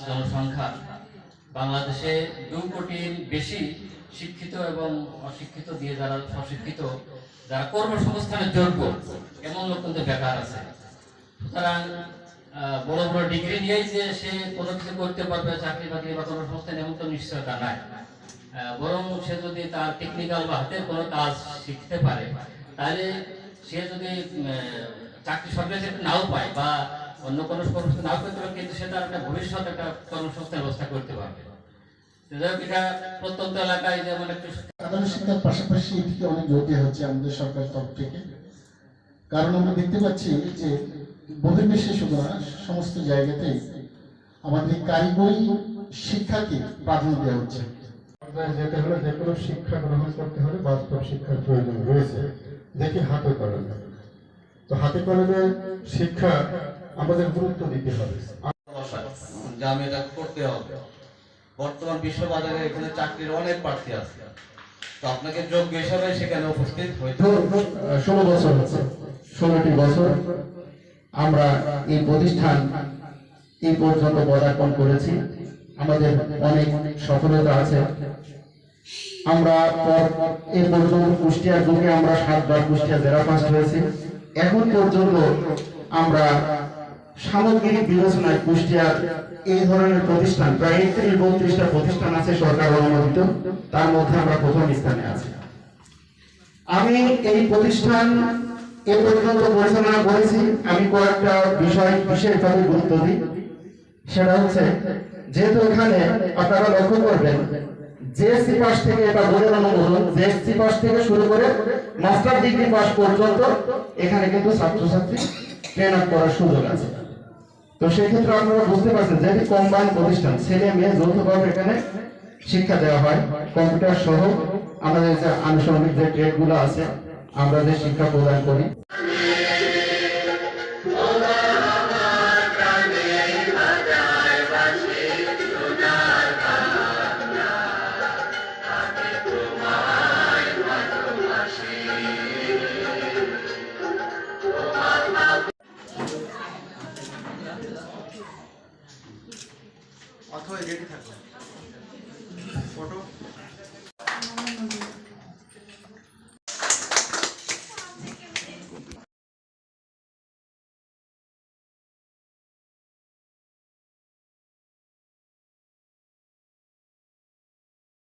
জনসংখ্যা বাংলাদেশে 2 কোটির বেশি শিক্ষিত এবং অশিক্ষিত দিয়ে যারা অশিক্ষিত যারা কর্মসংস্থানের যোগ্য এমন লোক কিন্তু বেকার আছে। সুতরাং বড় বড় ডিগ্রি নিয়েই যে সে কোনো কিছু করতে পারবে, চাকরি বাকরি বা কর্মসংস্থান এমন তো নিশ্চয়তা নাই। বরং সে যদি তার টেকনিক্যাল বা হাতের কোনো কাজ শিখতে পারে, তাহলে সে যদি চাকরি সরকারি চাকরি নাও পায় বা অন্য কোনো কর্মসংস্থান নাও করতে পারে, কিন্তু সে তার একটা ভবিষ্যৎ একটা কর্মসংস্থান ব্যবস্থা করতে পারবে। এটা প্রত্যন্ত এলাকায় যেমন একটু সাধারণ শিক্ষার পাশাপাশি এটিকে অনেক জোর দেওয়া হচ্ছে আমাদের সরকারের তরফ থেকে। কারণ আমরা দেখতে পাচ্ছি যে বহির্বিশ্বে শুধু না, সমস্ত জায়গাতেই আমাদের কারিগরি শিক্ষাকে প্রাধান্য দেওয়া হচ্ছে। যেতে হলে যে কোনো শিক্ষা গ্রহণ করতে হলে বাস্তব শিক্ষার প্রয়োজন রয়েছে, দেখি হাতে কলমে। তো হাতে কলমে শিক্ষা আমাদের গুরুত্ব দিতে হবে, যে আমি এটা করতে হবে। বর্তমান বিশ্ববাজারে এখানে চাকরির অনেক প্রার্থী আছে, তো আপনাকে যোগ্য হিসাবে সেখানে উপস্থিত হইতে 16 বছর হচ্ছে, 16টি বছর আমরা এই প্রতিষ্ঠান এই পর্যন্ত পদার্পণ করেছি। আমাদের অনেক সফলতা আছে। আমরা এর পর্যন্ত কুষ্টিয়ার যুগে আমরা 7 বার কুষ্টিয়া জেলা ফার্স্ট হয়েছি। এখন পর্যন্ত আমরা সামগ্রিক বিবেচনায় কুষ্টিয়ার এই ধরনের প্রতিষ্ঠান প্রায় 31-32টা প্রতিষ্ঠান আছে সরকার অনুমোদিত, তার মধ্যে আমরা প্রথম স্থানে আছি। আমি এই প্রতিষ্ঠান এ পর্যন্ত পরিচালনা করেছি। আমি কয়েকটা বিষয় বিশেষভাবে গুরুত্ব দিই। সেটা হচ্ছে, যেহেতু এখানে আপনারা লক্ষ্য করবেন জেএসসি পাস থেকে এটা বোর্ডের অনুমোদন, জেএসসি পাস থেকে শুরু করে মাস্টার ডিগ্রি পাস পর্যন্ত এখানে কিন্তু ছাত্রছাত্রী ট্রেন আপ করার সুযোগ আছে। তো সেই ক্ষেত্রে আপনারা বুঝতে পারছেন যে এটি কম্বাইন প্রতিষ্ঠান, ছেলে মেয়ে যৌথভাবে এখানে শিক্ষা দেওয়া হয়। কম্পিউটার সহ আমাদের যে আনুষঙ্গিক যে ট্রেডগুলো আছে আমরা যে শিক্ষা প্রদান করি।